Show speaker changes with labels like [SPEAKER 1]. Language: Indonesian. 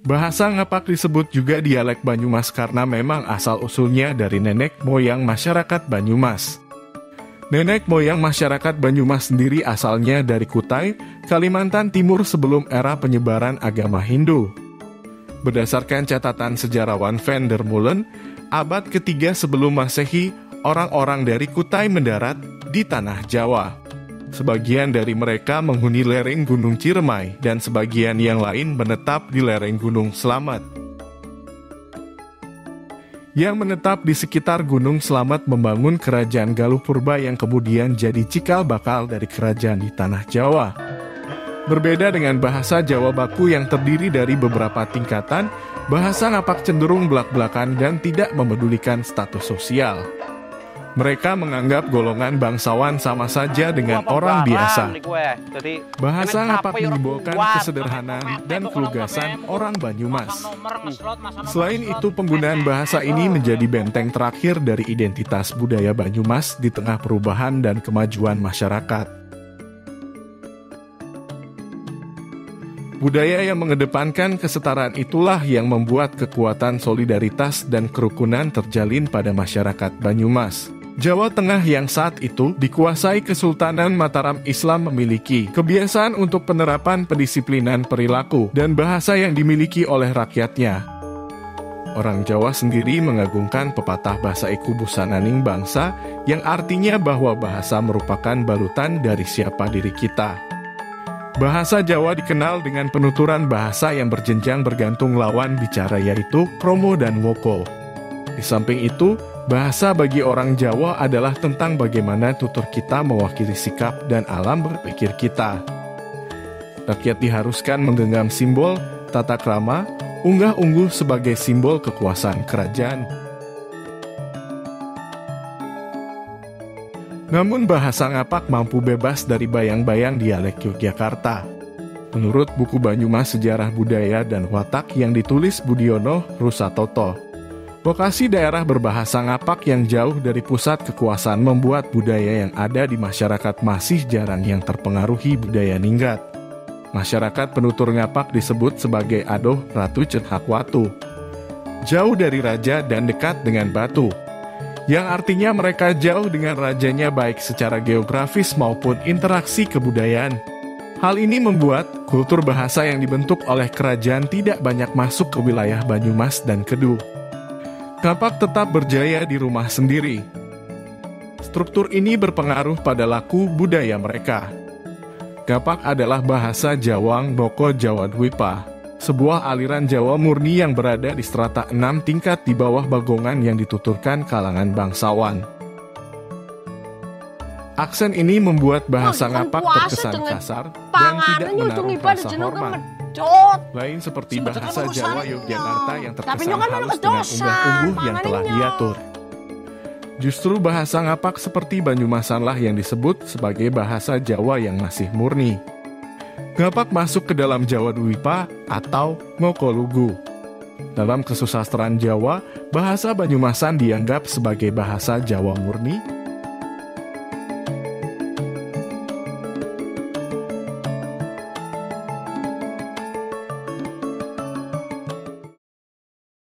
[SPEAKER 1] Bahasa Ngapak disebut juga dialek Banyumas karena memang asal-usulnya dari nenek moyang masyarakat Banyumas. Nenek moyang masyarakat Banyumas sendiri asalnya dari Kutai, Kalimantan Timur sebelum era penyebaran agama Hindu. Berdasarkan catatan sejarawan Van der Molen, abad ketiga sebelum Masehi, orang-orang dari Kutai mendarat di tanah Jawa. Sebagian dari mereka menghuni lereng Gunung Ciremai dan sebagian yang lain menetap di lereng Gunung Slamet. Yang menetap di sekitar Gunung Slamet membangun kerajaan Galuh Purba yang kemudian jadi cikal bakal dari kerajaan di tanah Jawa. Berbeda dengan bahasa Jawa baku yang terdiri dari beberapa tingkatan, bahasa Ngapak cenderung belak-belakan dan tidak memedulikan status sosial. Mereka menganggap golongan bangsawan sama saja dengan orang biasa. Bahasa Ngapak menyimbolkan kesederhanaan dan kelugasan orang Banyumas. Selain itu, penggunaan bahasa ini menjadi benteng terakhir dari identitas budaya Banyumas di tengah perubahan dan kemajuan masyarakat. Budaya yang mengedepankan kesetaraan itulah yang membuat kekuatan solidaritas dan kerukunan terjalin pada masyarakat Banyumas. Jawa Tengah yang saat itu dikuasai Kesultanan Mataram Islam memiliki kebiasaan untuk penerapan pendisiplinan perilaku dan bahasa yang dimiliki oleh rakyatnya. Orang Jawa sendiri mengagungkan pepatah bahasa iku busananing bangsa yang artinya bahwa bahasa merupakan balutan dari siapa diri kita. Bahasa Jawa dikenal dengan penuturan bahasa yang berjenjang bergantung lawan bicara yaitu kromo dan woko. Di samping itu, bahasa bagi orang Jawa adalah tentang bagaimana tutur kita mewakili sikap dan alam berpikir kita. Rakyat diharuskan menggenggam simbol, tata krama, unggah-ungguh sebagai simbol kekuasaan kerajaan. Namun bahasa Ngapak mampu bebas dari bayang-bayang dialek Yogyakarta. Menurut buku Banyumas Sejarah Budaya dan Watak yang ditulis Budiono Rusatoto, lokasi daerah berbahasa Ngapak yang jauh dari pusat kekuasaan membuat budaya yang ada di masyarakat masih jarang yang terpengaruhi budaya Ninggat. Masyarakat penutur Ngapak disebut sebagai Adoh Ratu Cenhakwatu, jauh dari raja dan dekat dengan batu, yang artinya mereka jauh dengan rajanya baik secara geografis maupun interaksi kebudayaan. Hal ini membuat kultur bahasa yang dibentuk oleh kerajaan tidak banyak masuk ke wilayah Banyumas dan Kedu. Ngapak tetap berjaya di rumah sendiri. Struktur ini berpengaruh pada laku budaya mereka. Ngapak adalah bahasa Jawang Boko Jawa Dwipa, sebuah aliran Jawa murni yang berada di strata 6 tingkat di bawah bagongan yang dituturkan kalangan bangsawan. Aksen ini membuat bahasa Ngapak terkesan kasar dan tidak menaruh rasa hormat. Lain seperti bahasa Jawa Yogyakarta yang terkesan halus dengan unggah-ungguh yang telah diatur. Justru bahasa Ngapak seperti Banyumasanlah yang disebut sebagai bahasa Jawa yang masih murni. Ngapak masuk ke dalam Jawa Dwipa atau Ngokolugu. Dalam kesusastraan Jawa, bahasa Banyumasan dianggap sebagai bahasa Jawa murni